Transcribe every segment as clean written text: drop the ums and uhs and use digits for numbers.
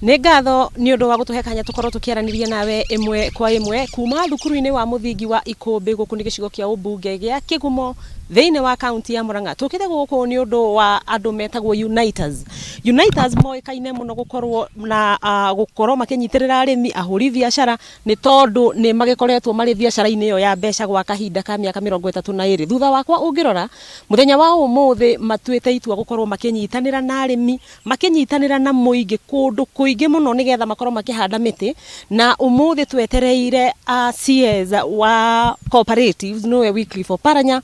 Nĩ ngatho nĩ ũndũ wa gũtũhe kanya tũkorwo tũkĩaranĩria nawe ĩmwe kwa ĩmwe kuma thukuru-inĩ wa mũthingi wa Ikũmbĩ gũkũ nĩ gĩcigo kĩa ũmbunge gĩa Kĩgumo thĩinĩ wa kaunti ya Murang'a. Tũkĩte gũkũ nĩ ũndũ wa andũ metagwo Uniters. Uniters moĩkaine mũno gũkorwo na gũkorwo makĩnyitĩrĩra arĩmi, ahũri biacara, nĩ tondũ nĩ magĩkoretwo marĩ biacara-inĩ ĩyo ya mbeca gwa kahinda ka mĩaka 32. Thutha wakwa ũngĩrora mũthenya wa ũmũthĩ matuĩte itua gũkorwo makĩnyitanĩra na arĩmi, makĩnyitanĩra na mũingĩ kũndũ kũingĩ mũno nĩgetha makorwo makĩhanda mĩtĩ, na ũmũthĩ twetereire CS wa cooperatives nĩwe Wycliffe Oparanya.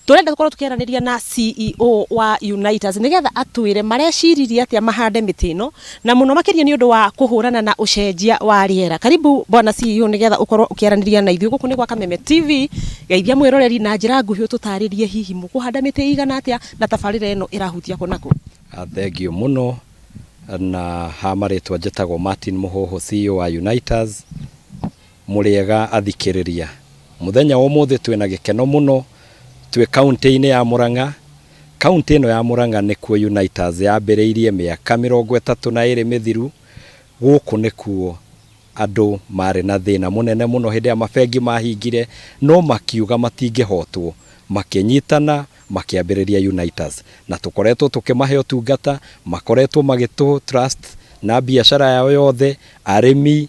Tũrenda gũkorwo tũkĩaranĩria na CEO wa Uniters nĩgetha atwĩre mareciria atĩa mahande mĩtĩ ĩno, na mũno makĩria nĩ ũndũ wa kũhũrana na ũcenjia wa rĩera. Karibu bwana CEO nĩgetha ũkorwo ũkĩaranĩria na ithuĩ gũkũ nĩ gwa Kameme TV. Geithia mwĩroreri na njĩra nguhĩ ũtũtarĩrie hihi mũkũhanda mĩtĩ igana atĩa na tabarĩra ĩno ĩrahutia kũ na kũ. Thengio mũno, na hamarĩtwa njĩtagwo Martin Mũhũhũ, CEO wa Uniters. Mũrĩega athikĩrĩria, mũthenya wa ũmũthĩ twĩna gĩkeno mũno twĩ kaunti-inĩ ya Murang'a. Kaunti ĩno ya Murang'a nĩkuo Uniters yambĩrĩirie mĩaka 32 mĩthiru. Gũkũ nĩkuo andũ marĩ na thĩna mũnene mũno hĩndĩ ya mabengi mahingire, no makiuga matingĩhotwo, makĩnyitana makĩambĩrĩria Uniters, na tũkoretwo tũkĩmahe ũtungata, makoretwo magĩtũ trust na biacara yao yothe, arĩmi,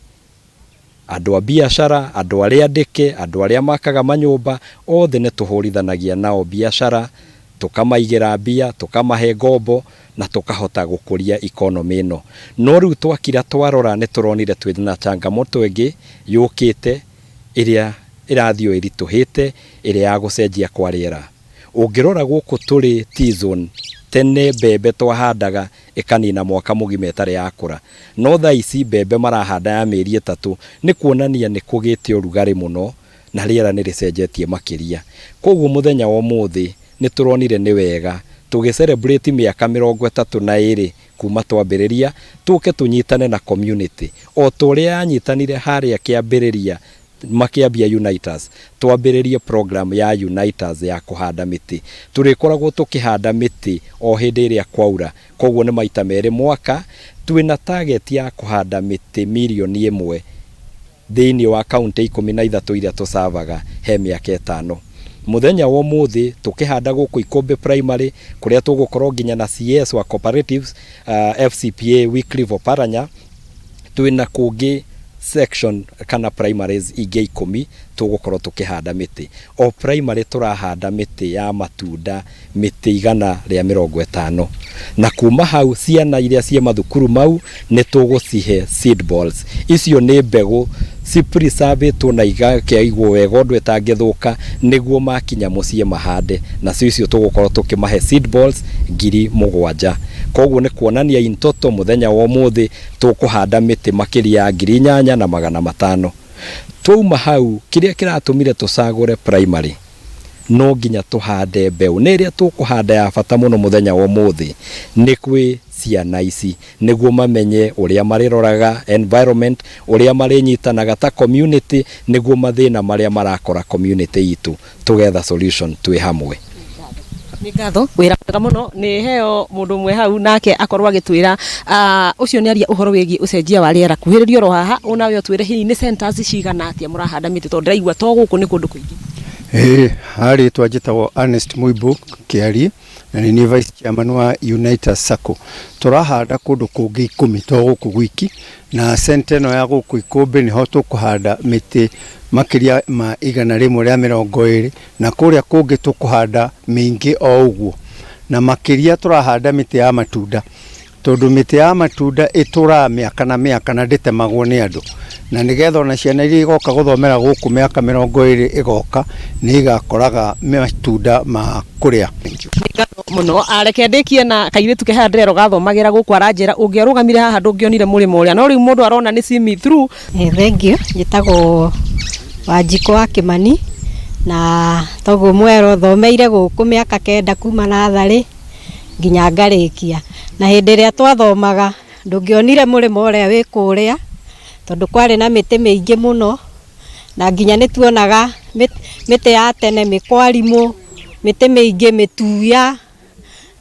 andũ a biacara, andũ arĩa andĩke, andũ arĩa makaga manyũmba, othe nĩ tũhũrithanagia nao biacara, tũkamaigira mbia, tũkamahe ngombo na tũkahota gũkũria economy ĩno. No rĩu twakira twarora nĩ tũronire twĩna changamoto ĩngĩ yũkĩte ĩrĩa ĩrathiĩ ĩritũhĩte, ĩrĩa ya gũcenjia kwa rĩera. Ũngĩrora gũkũ tũrĩ T-zone, tene mbembe twahandaga ĩkanina mwaka mũgima ĩtarĩ yakũra, no thaa ici mbembe marahanda ya mĩeri 3, nĩ kuonania nĩ kũgĩte ũrugarĩ mũno na rĩera nĩ rĩcenjetie makĩria. Koguo mũthenya wa ũmũthĩ nĩ tũronire nĩ wega tũgĩcelebrate mĩaka 32 kuma twambĩrĩria, tũke tũnyitane na community o tũrĩa yanyitanire harĩa kĩambĩrĩria makĩambia Uniters. Twambĩrĩrie program ya Uniters ya kũhanda mĩtĩ. Tũrĩkoragwo tũkĩhanda mĩtĩ o hĩndĩ ĩrĩa kwaura, koguo nĩ maita merĩ mwaka. Twĩna target ya kũhanda mĩtĩ 1,000,000 thĩinĩ wa kaunti 13 iria tũcavaga he mĩaka 5. Mũthenya wa ũmũthĩ tũkĩhanda gũkũ Ikũmbĩ primary, kũrĩa tũgũkorwo nginya na CS wa cooperatives FCPA Wycliffe Oparanya. Twĩna kũngĩ section kana primaries ingĩ 10 tũgũkorwo tũkĩhanda mĩtĩ. O primary tũrahanda mĩtĩ ya matunda mĩtĩ 150, na kuma hau ciana iria ciĩ mathukuru mau nĩ tũgũcihe seed balls. Icio nĩ mbegũ cipreservetwo na igakĩigwo wega ũndũ ĩtangĩthũka nĩguo makinya mũciĩ mahande, na icio tũgũkorwo tũkĩmahe seed balls 7,000. Koguo nĩ kuonania in total mũthenya wa ũmũthĩ tũkũhanda mĩtĩ makĩria ya 8,500. Twauma hau kĩrĩa kĩratũmire tũcagũre primary, no nginya tũhande mbeũ. Nĩ ĩrĩa tũkũhanda ya bata mũno mũthenya wa ũmũthĩ nĩ kwĩ ciana ici, nĩguo mamenye ũrĩa marĩroraga environment, ũrĩa marĩnyitanaga ta community, nĩguo mathĩna marĩa marakora community itũ together solution twĩ hamwe. Nĩ ngatho wĩra mwega mũno, nĩ heo mũndũ ũmwe hau nake akorwo agĩtwĩra ũcio nĩ aria ũhoro wĩgiĩ ũcenjia wa rĩera. Kuhĩrĩrio ro haha onawe ũtwĩre hihi nĩ centers cigana atĩa mũrahanda mĩtĩ, tondũ ndĩraigua to gũkũ nĩ kũndũ kũingĩ. Harĩ twajĩtagwo Ernest Mũimbu Kĩari, na nĩ vice chairman wa Uniters Sacco. Tũrahanda kũndũ kũngĩ 10 to gũkũ gwiki, na center ĩno ya gũkũ Ikũmbĩ nĩho tũkũhanda mĩtĩ makĩria ma 120, na kũrĩa kũngĩ tũkũhanda mĩingĩ o ũguo, na makĩria tũrahanda mĩtĩ ya matunda, tondũ mĩtĩ ya matunda ĩtũraga mĩaka na mĩaka na ndĩtemagwo nĩ andũ, na nĩgetha ona ciana iria igoka gũthomera gũkũ mĩaka 20 ĩgoka nĩ igakoraga matunda ma kũrĩa. Mũno areke ndĩkie na kairĩtu kehaya ndĩrero gathomagĩra gũkũ aranjĩra ũngĩarũgamire haha ndũngĩonire mũrĩmo ũrĩa, no rĩu mũndũ arona nĩ see me through. Thengio njĩtagwo Wanjikũ wa Kĩmani, na toguo mwero thomeire gũkũ mĩaka 9 kuma natharĩ nginya ngarĩkia, na hĩndĩ ĩrĩa twathomaga ndũngĩonire mũrĩmo ũrĩa wĩ kũrĩa, tondũ kwarĩ na mĩtĩ mĩingĩ mũno, na nginya nĩ tuonaga mĩtĩ ya tene mĩkwarimũ, mĩtĩ mĩingĩ mĩtuya,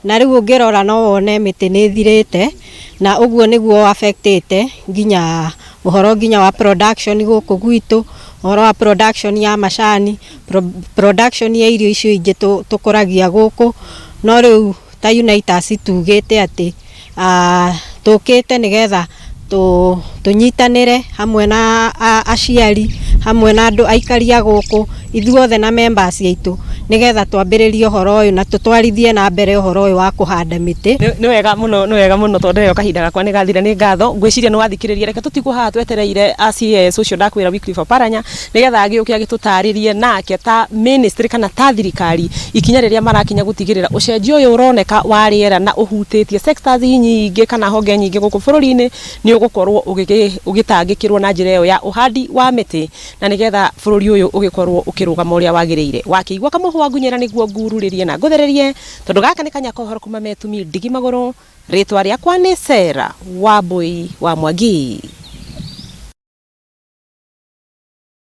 na riu ngirora no wone miti ni thirite na uguo niguo affectete nginya uhoro nginya wa production guku gwitu uhoro wa production ya macani production ya irio icio ingi tukuragia guku no riu ta Unaitas tugite ati tukite nigetha tunyitanire hamwe na aciari hamwe na andu aikaria guku ithuothe na members yaitu nigetha twambiririe uhoro uyu na tutwarithie na mbere uhoro uyu wa kuhanda miti. Ni wega muno tondu reo kahinda gakwa ni gathira ni ngatho ngwiciria ni wathikiriria reke tutigwo haha twetereire ACS ucio ndakwira Wycliffe Oparanya nigetha agiuke agitutaririe nake ta ministry kana ta thirikari ikinya riria marakinya gutigirira ucenjio uyu uroneka wa riera na uhutitie sectors nyingi kana honge nyingi guku bururi-ini ni ugukorwo ugitangikirwo na njira iyo ya uhandi wa miti na nigetha bururi uyu ugikorwo ukirugama uria wagiriire. Wakiigwa kamuhwa ngunyera niguo ngururirie na nguthererie tondu gaka ni kanya kohoro kuma Metumi Ndigi Maguru. Ritwa riakwa ni Sarah Wambui wa Mwangi.